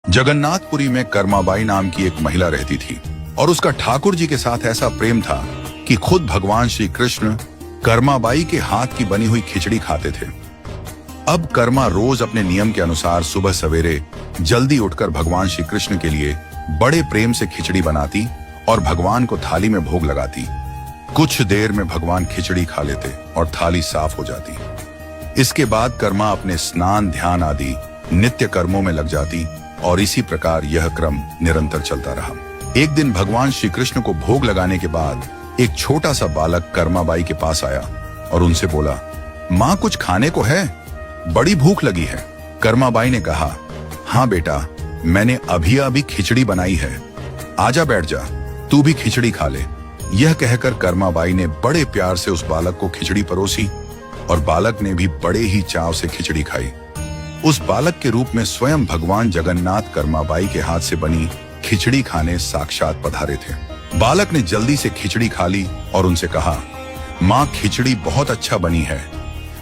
जगन्नाथपुरी में कर्माबाई नाम की एक महिला रहती थी और उसका ठाकुर जी के साथ ऐसा प्रेम था कि खुद भगवान श्री कृष्ण कर्माबाई के हाथ की बनी हुई खिचड़ी खाते थे। अब कर्मा रोज अपने नियम के अनुसार सुबह सवेरे जल्दी उठकर भगवान श्री कृष्ण के लिए बड़े प्रेम से खिचड़ी बनाती और भगवान को थाली में भोग लगाती। कुछ देर में भगवान खिचड़ी खा लेते और थाली साफ हो जाती। इसके बाद कर्मा अपने स्नान ध्यान आदि नित्य कर्मों में लग जाती और इसी प्रकार यह क्रम निरंतर चलता रहा। एक दिन भगवान श्री कृष्ण को भोग लगाने के बाद एक छोटा सा बालक कर्माबाई के पास आया और उनसे बोला, माँ कुछ खाने को है, बड़ी भूख लगी है। कर्माबाई ने कहा, हाँ बेटा, मैंने अभी अभी खिचड़ी बनाई है, आजा बैठ जा, तू भी खिचड़ी खा ले। यह कहकर कर्माबाई ने बड़े प्यार से उस बालक को खिचड़ी परोसी और बालक ने भी बड़े ही चाव से खिचड़ी खाई। उस बालक के रूप में स्वयं भगवान जगन्नाथ कर्माबाई के हाथ से बनी खिचड़ी खाने साक्षात पधारे थे। बालक ने जल्दी से खिचड़ी खा ली और उनसे कहा, माँ खिचड़ी बहुत अच्छा बनी है,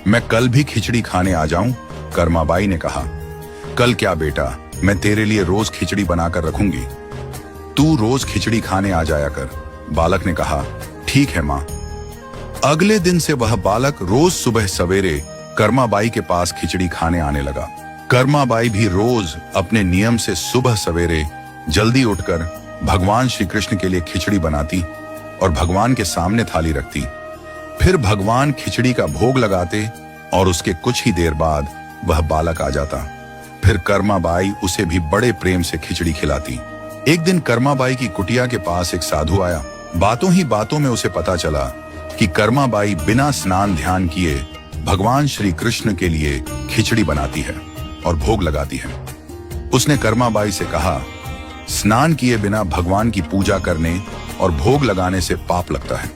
मैं कल भी खिचड़ी खाने आ जाऊं? कर्माबाई ने कहा, कल क्या बेटा, मैं तेरे लिए रोज खिचड़ी बनाकर रखूंगी, तू रोज खिचड़ी खाने आ जाया कर। बालक ने कहा, ठीक है माँ। अगले दिन से वह बालक रोज सुबह सवेरे कर्माबाई के पास खिचड़ी खाने आने लगा। कर्माबाई भी रोज अपने नियम से सुबह सवेरे जल्दी उठकर भगवान श्री कृष्ण के लिए खिचड़ी बनाती और भगवान के सामने थाली रखती। फिर भगवान खिचड़ी का भोग लगाते और उसके कुछ ही देर बाद वह बालक आ जाता। फिर कर्माबाई उसे भी बड़े प्रेम से खिचड़ी खिलाती। एक दिन कर्माबाई की कुटिया के पास एक साधु आया। बातों ही बातों में उसे पता चला कि कर्माबाई बिना स्नान ध्यान किए भगवान श्री कृष्ण के लिए खिचड़ी बनाती है और भोग लगाती है। उसने कर्माबाई से कहा, स्नान किए बिना भगवान की पूजा करने और भोग लगाने से पाप लगता है।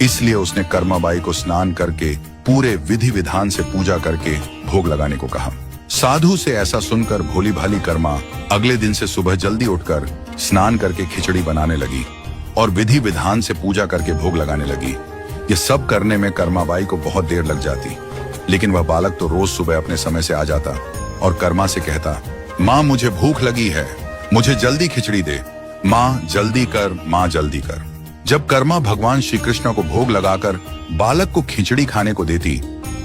इसलिए उसने कर्माबाई को स्नान करके पूरे विधि विधान से पूजा करके भोग लगाने को कहा। साधु से ऐसा सुनकर भोली भाली कर्मा अगले दिन से सुबह जल्दी उठकर स्नान करके खिचड़ी बनाने लगी और विधि विधान से पूजा करके भोग लगाने लगी। ये सब करने में कर्माबाई को बहुत देर लग जाती, लेकिन वह बालक तो रोज सुबह अपने समय से आ जाता और कर्मा से कहता, माँ मुझे भूख लगी है, मुझे जल्दी खिचड़ी दे, माँ जल्दी कर, माँ जल्दी कर। जब कर्मा भगवान श्री कृष्ण को भोग लगाकर बालक को खिचड़ी खाने को देती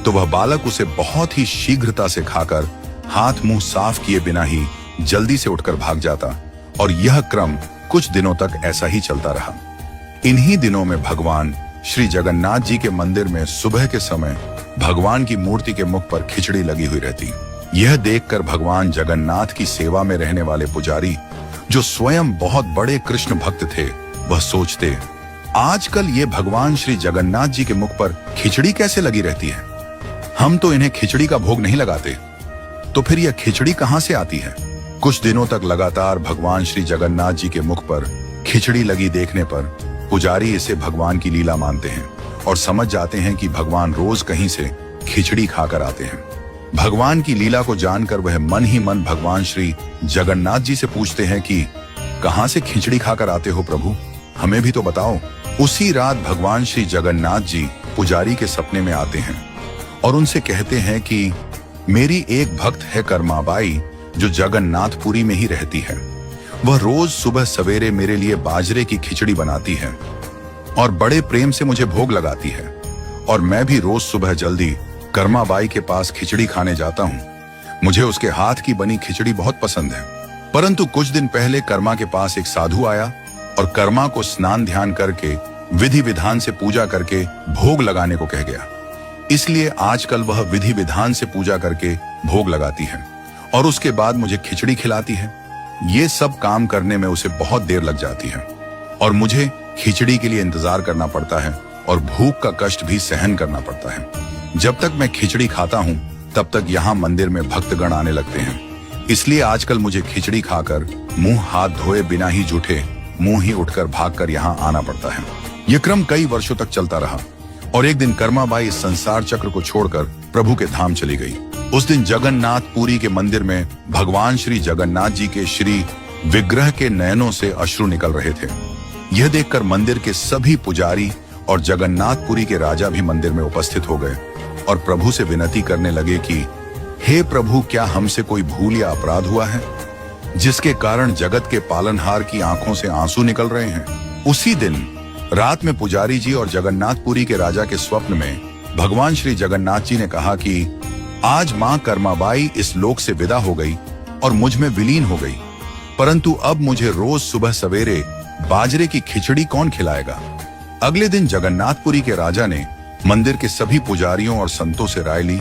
तो वह बालक उसे बहुत ही शीघ्रता से खाकर हाथ मुंह साफ किए बिना ही जल्दी से उठकर भाग जाता और यह क्रम कुछ दिनों तक ऐसा ही चलता रहा। इन्हीं दिनों में भगवान श्री जगन्नाथ जी के मंदिर में सुबह के समय भगवान की मूर्ति के मुख पर खिचड़ी लगी हुई रहती। यह देखकर भगवान जगन्नाथ की सेवा में रहने वाले पुजारी, जो स्वयं बहुत बड़े कृष्ण भक्त थे, वह सोचते, आजकल ये भगवान श्री जगन्नाथ जी के मुख पर खिचड़ी कैसे लगी रहती है? हम तो इन्हें खिचड़ी का भोग नहीं लगाते, तो फिर यह खिचड़ी कहां से आती है? कुछ दिनों तक लगातार भगवान श्री जगन्नाथ जी के मुख पर खिचड़ी लगी देखने पर पुजारी इसे भगवान की लीला मानते हैं और समझ जाते हैं कि भगवान रोज कहीं से खिचड़ी खाकर आते हैं। भगवान की लीला को जानकर वह मन ही मन भगवान श्री जगन्नाथ जी से पूछते हैं कि कहां से खिचड़ी खाकर आते हो प्रभु, हमें भी तो बताओ। उसी रात भगवान श्री जगन्नाथ जी पुजारी के सपने में आते हैं और उनसे कहते हैं कि मेरी एक भक्त है कर्माबाई, जो जगन्नाथपुरी में ही रहती है। वह रोज सुबह सवेरे मेरे लिए बाजरे की खिचड़ी बनाती है और बड़े प्रेम से मुझे भोग लगाती है और मैं भी रोज सुबह जल्दी कर्माबाई के पास खिचड़ी खाने जाता हूँ। मुझे उसके हाथ की बनी खिचड़ी बहुत पसंद है। परंतु कुछ दिन पहले कर्मा के पास एक साधु आया और कर्मा को स्नान ध्यान करके विधि विधान से पूजा करके भोग लगाने को कह गया। इसलिए आजकल वह विधि विधान से पूजा करके भोग लगाती है और उसके बाद मुझे खिचड़ी खिलाती है। ये सब काम करने में उसे बहुत देर लग जाती है और मुझे खिचड़ी के लिए इंतजार करना पड़ता है और भूख का कष्ट भी सहन करना पड़ता है। जब तक मैं खिचड़ी खाता हूँ तब तक यहाँ मंदिर में भक्तगण आने लगते हैं। इसलिए आजकल मुझे खिचड़ी खाकर मुंह हाथ धोए बिना ही जूठे मुंह ही उठकर भागकर यहाँ आना पड़ता है। यह क्रम कई वर्षों तक चलता रहा और एक दिन कर्माबाई इस संसार चक्र को छोड़कर प्रभु के धाम चली गई। उस दिन जगन्नाथपुरी के मंदिर में भगवान श्री जगन्नाथ जी के श्री विग्रह के नयनों से अश्रु निकल रहे थे। यह देखकर मंदिर के सभी पुजारी और जगन्नाथपुरी के राजा भी मंदिर में उपस्थित हो गए और प्रभु से विनती करने लगे कि हे प्रभु, क्या हमसे कोई भूल या अपराध हुआ है? जिसके कारण जगत के पालनहार की आंखों से आंसू निकल रहे हैं। उसी दिन रात में पुजारी जी और जगन्नाथपुरी के राजा के स्वप्न में भगवान श्री जगन्नाथ जी ने कहा कि आज मां कर्माबाई इस लोक से विदा हो गई और मुझ में विलीन हो गई, परंतु अब मुझे रोज सुबह सवेरे बाजरे की खिचड़ी कौन खिलाएगा। अगले दिन जगन्नाथपुरी के राजा ने मंदिर के सभी पुजारियों और संतों से राय ली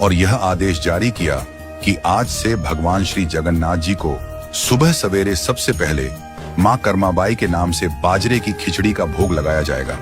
और यह आदेश जारी किया कि आज से भगवान श्री जगन्नाथ जी को सुबह सवेरे सबसे पहले मां कर्माबाई के नाम से बाजरे की खिचड़ी का भोग लगाया जाएगा,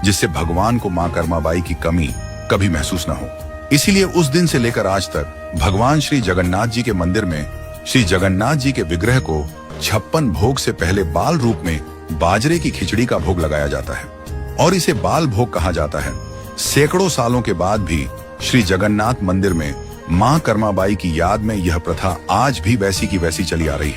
जिससे भगवान को मां कर्माबाई की कमी कभी महसूस न हो। इसीलिए उस दिन से लेकर आज तक भगवान श्री जगन्नाथ जी के मंदिर में श्री जगन्नाथ जी के विग्रह को 56 भोग से पहले बाल रूप में बाजरे की खिचड़ी का भोग लगाया जाता है और इसे बाल भोग कहा जाता है। सैकड़ों सालों के बाद भी श्री जगन्नाथ मंदिर में मां कर्माबाई की याद में यह प्रथा आज भी वैसी की वैसी चली आ रही है।